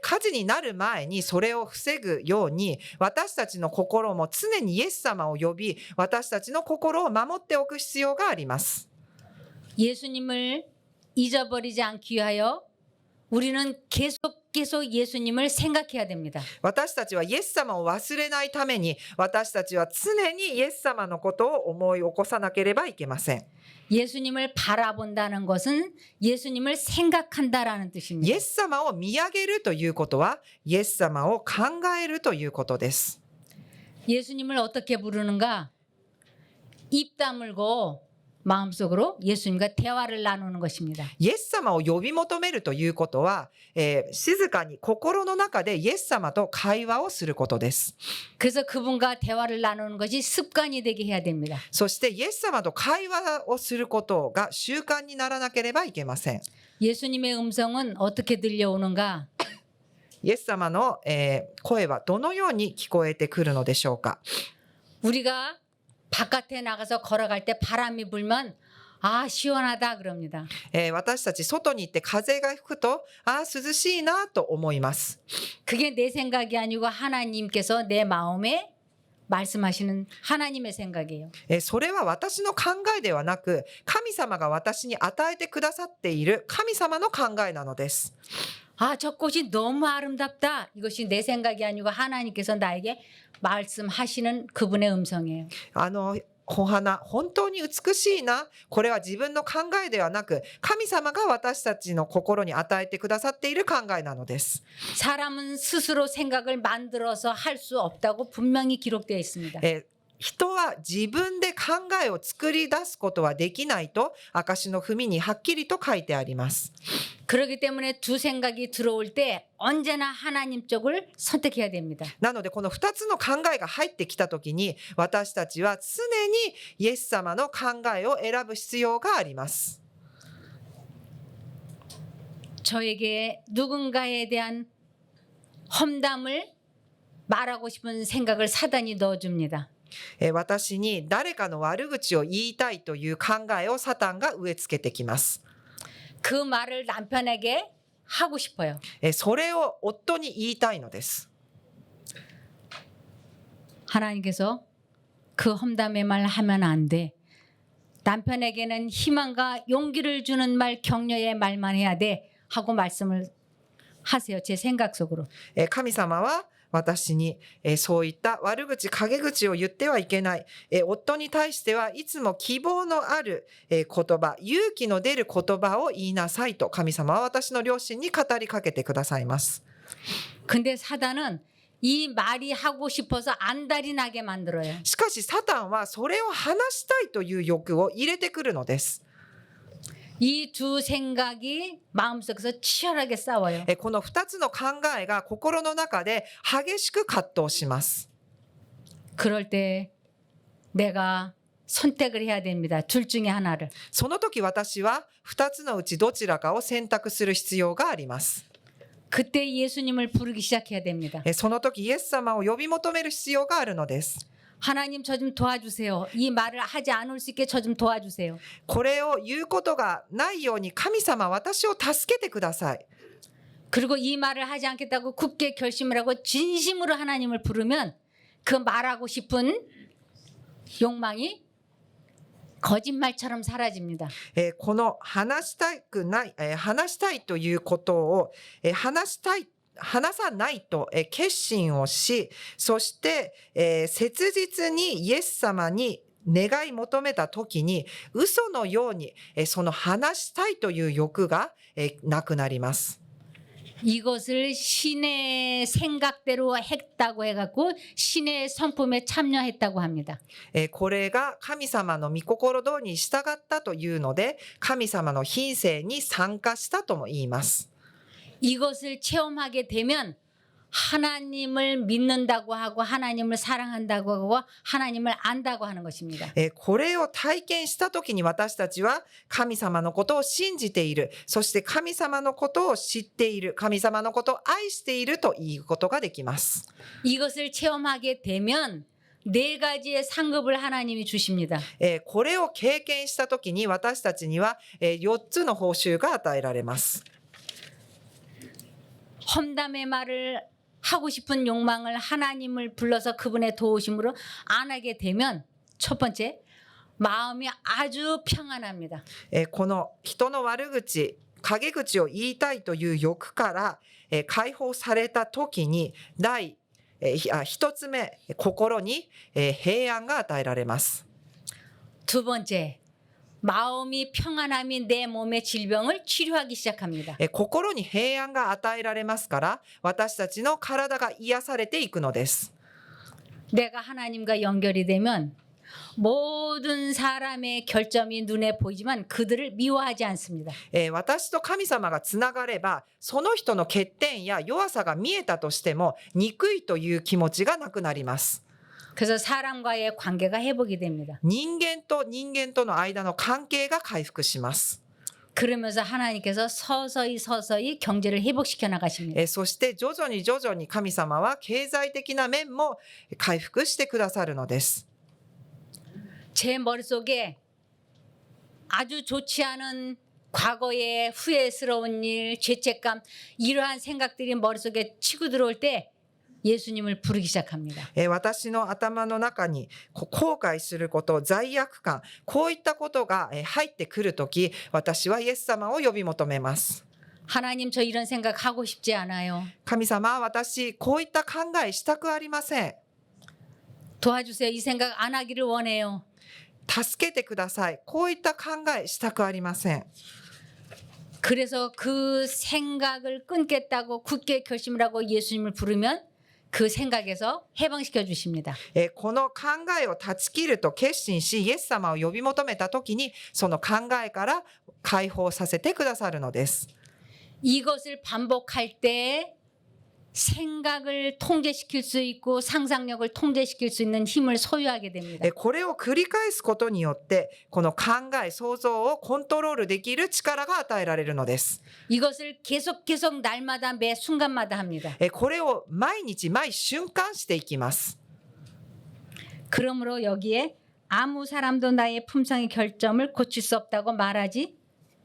火事になる前にそれを防ぐように私たちの心も常にイエス様を呼び私たちの心を守っておく必要があります。 예수님을 잊어버리지 않기 위하여 우리는 계속 예수님을 생각해야 됩니다. 私たちはイエス様を忘れないために私たちは常にイエス様のことを思い起こさなければいけません。 예수님을 바라본다는 것은 예수님을 생각한다라는 イ 뜻입니다. エス様を見上げるということはイエス様を考えるということです。 예수님을 어떻게 부르는가? 입 다물고 마음속으로 예수님과 대화를 나누는 것입니다. イエス様を呼び求めるということは、静かに心の中でイエス様と会話をすることです。 그래서 그분과 대화를 나누는 것이 습관이 되게 해야 됩니다. そしてイエス様と会話をすることが習慣にならなければいけません。 예수님의 음성은 어떻게 들려오는가? イエス様の、声はどのように聞こえてくるのでしょうか。 우리가 바깥에 나가서 걸어갈 때 바람이 불면 아 시원하다 그럽니다. 私たち外に行って風が吹くと涼しいなと思います。 그게 내 생각이 아니고 하나님께서 내 마음에 말씀하시는 하나님의 생각이에요. それは私の考えではなく神様が私に与えてくださっている神様の考えなのです。 아, 저 꽃이 너무 아름답다. 이것이 내 생각이 아니고 하나님께서 나에게 말씀하시는 그분의 음성이에요. お花本当に美しいな。これは自分の考えではなく神様が私たちの心に与えてくださっている考えなのです。 사람은 스스로 생각을 만들어서 할 수 없다고 분명히 기록되어 있습니다. 人は自分で考えを作り出すことはできないと証の文にはっきりと書いてあります。 그렇기 때문에 두 생각이 들어올 때 언제나 하나님 쪽을 선택해야 됩니다. なのでこの2つの考えが入ってきたときに私たちは常にイエス様の考えを選ぶ必要があります。 저에게 누군가에 대한 험담을 말하고 싶은 생각을 사단이 넣어줍니다. 私に誰かの悪口を言いたいという考えをサタンが植え付けてきます。 그 말을 남편에게 하고 싶어요. それを夫に言いたいのです。 하나님께서 그 험담의 말 하면 안 돼. 남편에게는 희망과 용기를 주는 말, 격려의 말만 해야 돼 하고 말씀을 하세요. 제 생각 속으로. 神様は私にそういった悪口、陰口を言ってはいけない。夫に対してはいつも希望のある言葉、勇気の出る言葉を言いなさいと神様は私の両親に語りかけてくださいます。 근데 사단은 이 말이 하고 싶어서 안달이 나게 만들어요. しかしサタンはそれを話したいという欲を入れてくるのです。 이 두 생각이 마음속에서 치열하게 싸워요. この2つの考えが心の中で激しく葛藤します。 그럴 때 내가 선택을 해야 됩니다. 둘 중에 하나를. その時私は2つのうちどちらかを選択する必要があります。 그때 예수님을 부르기 시작해야 됩니다. その時イエス様を呼び求める必要があるのです。 하나님 저 좀 도와주세요. 이 말을 하지 않을 수 있게 저 좀 도와주세요. これを言うことがないように神様私を助けてください。 그리고 이 말을 하지 않겠다고 굳게 결심을 하고 진심으로 하나님을 부르면 그 말하고 싶은 욕망이 거짓말처럼 사라집니다. この話したくない、話したいということを、話さないと決心をし、そして切実にイエス様に願い求めた時に嘘のようにその話したいという欲がなくなります。 이것을 신의 생각대로 했다고 해갖고 신의 성품에 참여했다고 합니다. これが神様の御心通りに従ったというので、神様の品性に参加したとも言います。 이것을 체험하게 되면 하나님을 믿는다고 하고 하나님을 사랑한다고 하고 하나님을 안다고 하는 것입니다. これを体験した時に私たちは神様のことを信じている、そして神様のことを知っている、神様のことを愛しているということができます。 이것을 체험하게 되면 네 가지의 상급을 하나님이 주십니다. これを経験した時に私たちには4つの報酬が与えられます。 험담의 말을 하고 싶은 욕망을 하나님을 불러서 그분의 도우심으로 안 하게 되면 첫 번째 마음이 아주 평안합니다. この人の悪口、陰口を言いたいという欲から解放された時に一つ目、心に平安が与えられます。 두 번째 마음이 평안함이 내 몸의 질병을 치료하기 시작합니다. 心に平安が与えられますから私たちの体が癒されていくのです。 내가 하나님과 연결이 되면 모든 사람의 결점이 눈에 보이지만 그들을 미워하지 않습니다. 私と神様がつながればその人の欠点や弱さが見えたとしても憎いという気持ちがなくなります。 그래서 사람과의 관계가 회복이 됩니다. 人間と人間との間の関係が回復します。 그러면서 하나님께서 서서히 경제를 회복시켜 나가십니다. そして徐々に神様は経済的な面も回復してくださるのです。 제 머릿속에 아주 좋지 않은 과거의 후회스러운 일, 죄책감 이러한 생각들이 머릿속에 치고 들어올 때 예수님을 부르기 시작합니다. 私の頭の中に後悔すること、罪悪感、こういったことが入ってくるとき、私はイエス様を呼び求めます。 하나님 저 이런 생각 하고 싶지 않아요. 神様、私こういった考えしたくありません。 도와주세요. 이 생각 안 하기를 원해요. 助けてください。こういった考えしたくありません。 그래서 그 생각을 끊겠다고 굳게 결심을 하고 예수님을 부르면 그 생각에서 해방시켜 주십니다. この考えを断ち切ると決心し、イエス様を呼び求めたときに、その考えから解放させてくださるのです。 이것을 반복할 때 생각을 통제시킬 수 있고 상상력을 통제시킬 수 있는 힘을 소유하게 됩니다. これを繰り返すことによって、この考え、想像をコントロールできる力が与えられるのです。 이것을 계속 날마다 매 순간마다 합니다. これを毎日毎瞬間していきます。 그러므로 여기에 아무 사람도 나의 품성의 결점을 고칠 수 없다고 말하지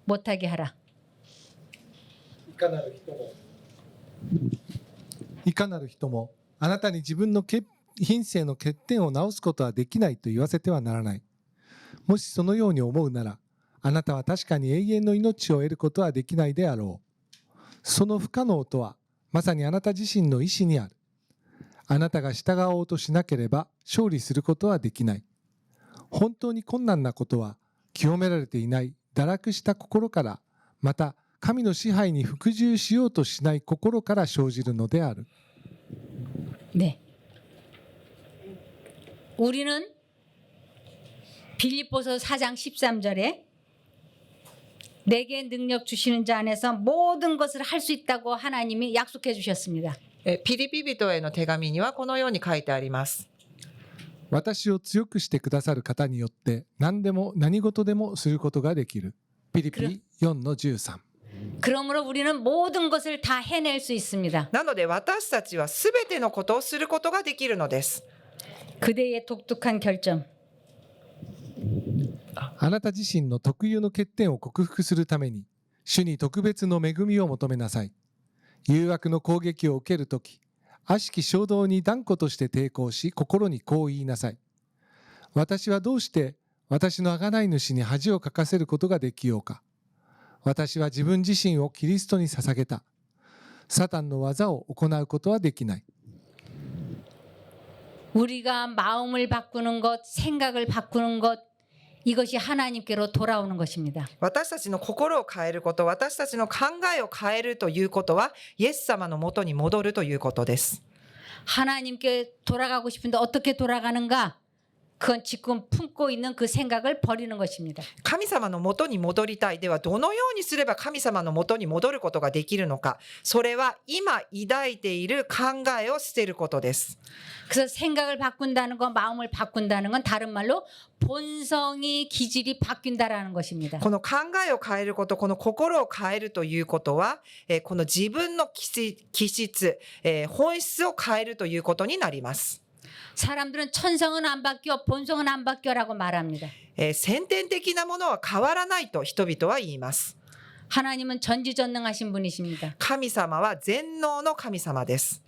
못하게 하라. いかなる人もあなたに自分の欠品性の欠点を直すことはできないと言わせてはならない。もしそのように思うなら、あなたは確かに永遠の命を得ることはできないであろう。その不可能とは、まさにあなた自身の意志にある。あなたが従おうとしなければ勝利することはできない。本当に困難なことは、清められていない堕落した心から、また神の支配に服従しようとしない心から生じるのである。 네. 우리는 빌립보서 4장 13절에 내게 능력 주시는 자 안에서 모든 것을 할 수 있다고 하나님이 약속해 주셨습니다. ピリピ人への手紙にはこのように書いてあります。私を強くしてくださる方によって何でも何事でもすることができる。ピリピ4の13。 그러므로 우리는 모든 것을 다 해낼 수 있습니다. なので私たちはすべてのことをすることができるのです。 그대의 독특한 결점. あなた自身の特有の欠点を克服するために、主に特別の恵みを求めなさい。誘惑の攻撃を受けるとき、悪しき衝動に断固として抵抗し、心にこう言いなさい。私はどうして私の贖い主に恥をかかせることができようか。私は自分自身をキリストに捧げた。サタンの技を行うことはできない。 우리가 마음을 바꾸는 것, 생각을 바꾸는 것, 이것이 하나님께로 돌아오는 것입니다. 私たちの心を変えること、私たちの考えを変えるということは、イエス様のもとに戻るということです。 하나님께 돌아가고 싶은데 어떻게 돌아가는가? 그건 지금 품고 있는 그 생각을 버리는 것입니다. 神様のもとに戻りたい。ではどのようにすれば神様のもとに戻ることができるのか。それは今抱いている考えを捨てることです。 그래서 생각을 바꾼다는 건, 마음을 바꾼다는 건 다른 말로 본성이 기질이 바뀐다라는 것입니다. この考えを変えること、この心を変えるということは、この自分の気質、本質を変えるということになります。 사람들은 천성은 안 바뀌어, 본성은 안 바뀌어라고 말합니다. 先天的なものは変わらないと人々は言います。 하나님은 전지전능하신 분이십니다. 神様は全能の神様です。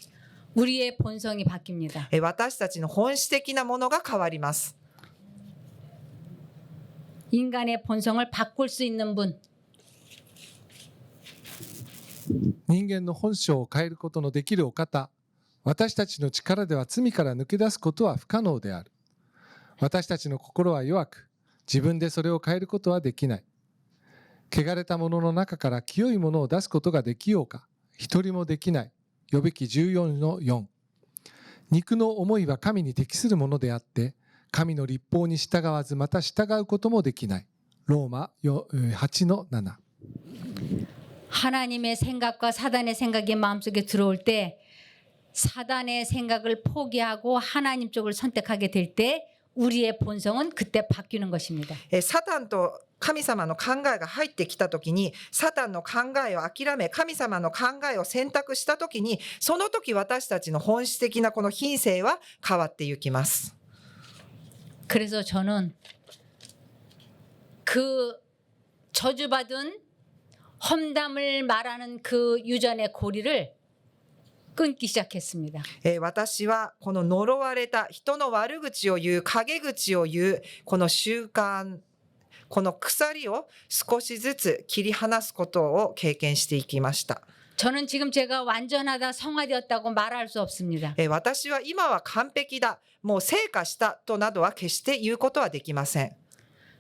우리의 본성이 바뀝니다. 私たちの本質的なものが変わります。 인간의 본성을 바꿀 수 있는 분, 人間の本性を変えることのできるお方。私たちの力では罪から抜け出すことは不可能である。私たちの心は弱く、自分でそれを変えることはできない。汚れたものの中から清いものを出すことができようか。一人もできない。呼び記14の4。肉の思いは神に適するものであって、神の律法に従わず、また従うこともできない。ローマ8の7。 하나님의 생각과 사단의 생각이 마음속에 들어올 때 사단의 생각을 포기하고 하나님 쪽을 선택하게 될 때 우리의 본성은 그때 바뀌는 것입니다. サタンと神様の考えが入ってきたときに、サタンの考えを諦め、神様の考えを選択したときに、その時私たちの本質的なこの品性は変わっていきます。 그래서 저는 그 저주받은 험담을 말하는 그 유전의 고리를 끊기 시작했습니다. 私はこの呪われた人の悪口を言う、陰口を言う、この習慣、この鎖を少しずつ切り離すことを経験していきました。 저는 지금 제가 완전하다, 성화되었다고 말할 수 없습니다. 私は今は完璧だ、もう成果したとなどは決して言うことはできません。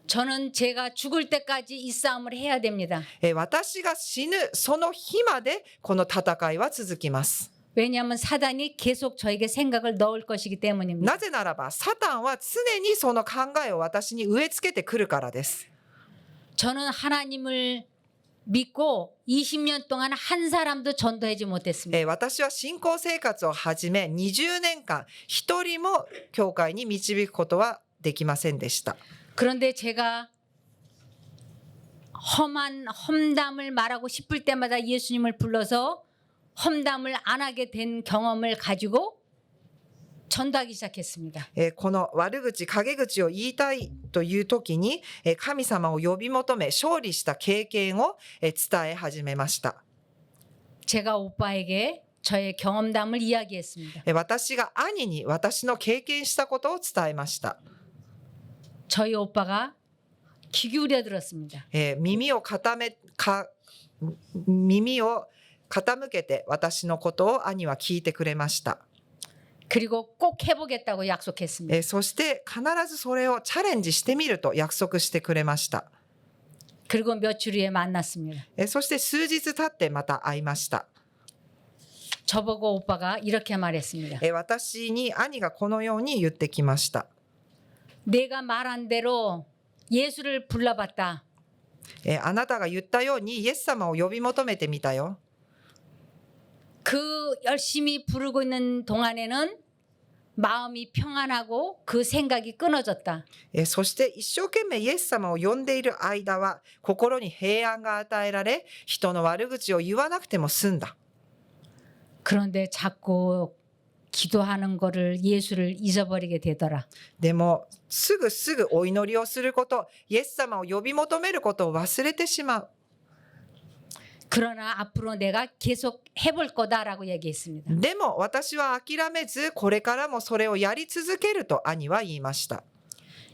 저는 제가 죽을 때까지 이 싸움을 해야 됩니다. 私が死ぬその日までこの戦いは続きます。 왜냐하면 사단이 계속 저에게 생각을 넣을 것이기 때문입니다. なぜならばサタンは常にその考えを私に植え付けてくるからです。 저는 하나님을 믿고 20년 동안 한 사람도 전도하지 못했습니다. 私は信仰生活を始め20年間一人も教会に導くことはできませんでした。 그런데 제가 험한 험담을 말하고 싶을 때마다 예수님을 불러서 험담을 안 하게 된 경험을 가지고 전도하기 시작했습니다. この悪口、陰口を言いたいという時に神様を呼び求め勝利した経験を伝え始めました。 제가 오빠에게 저의 경험담을 이야기했습니다. 私が兄に私の経験したことを伝えました。 저희 오빠가 귀 기울여 들었습니다. 耳を傾けて私のことを兄は聞いてくれました。 그리고 꼭 해보겠다고 약속했습니다. そして必ずそれをチャレンジしてみると約束してくれました。 그리고 며칠 후에 만났습니다. そして数日経ってまた会いました。 저보고 오빠가 이렇게 말했습니다. 私に兄がこのように言ってきました。 내가 말한 대로 예수를 불러봤다. あなたが言ったようにイエス様を呼び求めてみたよ。 그 열심히 부르고 있는 동안에는 마음이 평안하고 그 생각이 끊어졌다. そして一生懸命イエス様を呼んでいる間は心に平安が与えられ、人の悪口を言わなくても済んだ。 그런데 자꾸 기도하는 거를 예수를 잊어버리게 되더라. でもすぐお祈りをすること、イエス様を呼び求めることを忘れてしまう。 그러나 앞으로 내가 계속 해볼 거다라고 얘기했습니다. でも私は諦めず、これからもそれをやり続けると兄は言いました。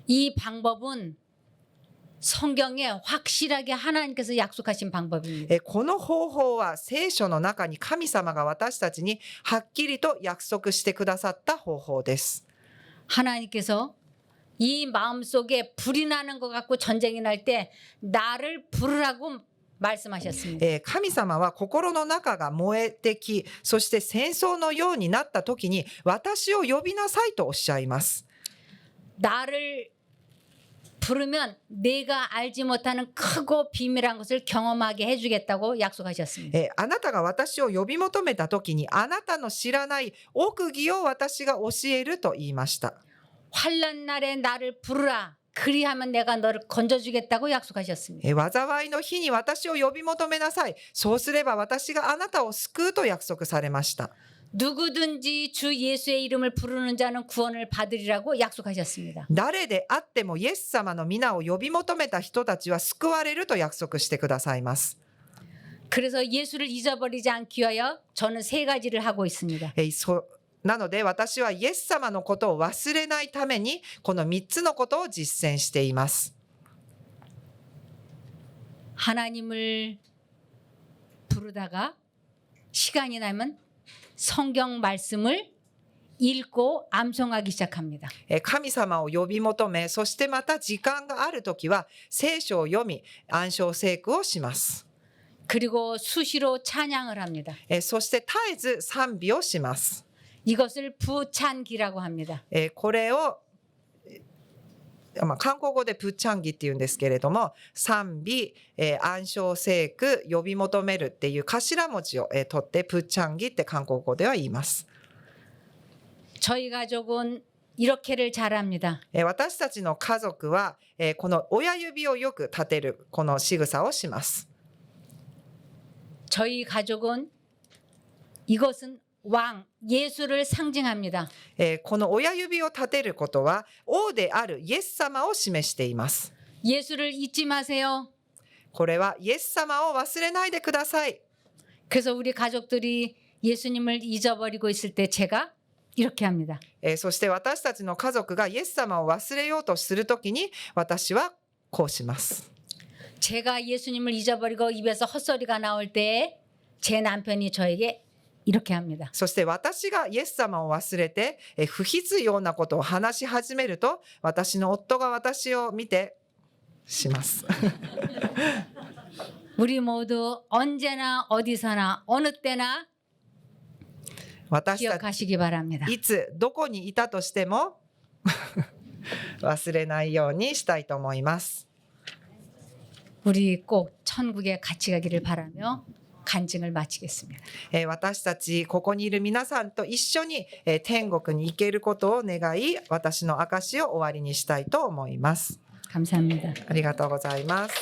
이 방법은 성경에 확실하게 하나님께서 약속하신 방법입니다. この方法は聖書の中に神様が私たちにはっきりと約束してくださった方法です。 하나님께서 이 마음속에 불이 나는 것 같고 전쟁이 날 때 나를 부르라고 말씀하셨습니다. 神様は心の中が燃えてき、そして戦争のようになった時に私を呼びなさいとおっしゃいます。 나를 부르면 내가 알지 못하는 크고 비밀한 것을 경험하게 해주겠다고 약속하셨습니다. あなたが私を呼び求めた時にあなたの知らない奥義を私が教えると言いました。 환난 날에 나를 부르라. 그리하면 내가 너를 건져주겠다고 약속하셨습니다. 災いの日に私を呼び求めなさい。そうすれば私があなたを救うと約束されました。 누구든지 주 예수의 이름을 부르는 자는 구원을 받으리라고 약속하셨습니다. 誰であってもイエス様の皆を呼び求めた人たちは救われると約束してくださいます。 그래서 예수를 잊어버리지 않기 위하여 저는 세 가지를 하고 있습니다. なので私はイエス様のことを忘れないためにこの3つのことを実践しています。 하나님을 부르다가 시간이 나면 성경 말씀을 읽고 암송하기 시작합니다. 神様を呼び求め、そしてまた時間があるときは聖書を読み暗唱聖句をします。 그리고 수시로 찬양을 합니다. そして絶えず賛美をします。 이것을 부찬기라고 합니다. これを韓国語でプッチャンギって言うんですけれども、賛美、暗唱聖句、呼び求めるっていう頭文字を取ってプッチャンギって韓国語では言います。 저희 가족은 이렇게를 잘합니다. 私たちの家族はこの親指をよく立てるこの仕草をします。 저희 가족은 이것은 왕 예수를 상징합니다. この親指を立てることは王であるイエス様を示しています。 예수를 잊지 마세요. これはイエス様を忘れないでください。 그래서 우리 가족들이 예수님을 잊어버리고 있을 때 제가 이렇게 합니다. そして私たちの家族がイエス様を忘れようとするときに私はこうします。 제가 예수님을 잊어버리고 입에서 헛소리가 나올 때 제 남편이 저에게 이렇게 합니다. そして私がイエス様を忘れて不必要なことを話し始めると私の夫が私を見てします。 우리 모두 언제나 어디서나 어느 때나 私たち 기억하시기 바랍니다. いつどこにいたとしても忘れないようにしたいと思います。 우리 꼭 천국에 같이 가기를 바라며 간증을 마치겠습니다. 私たちここにいる皆さんと一緒に天国に行けることを願い、私の証を終わりにしたいと思います。 감사합니다. ありがとうございます。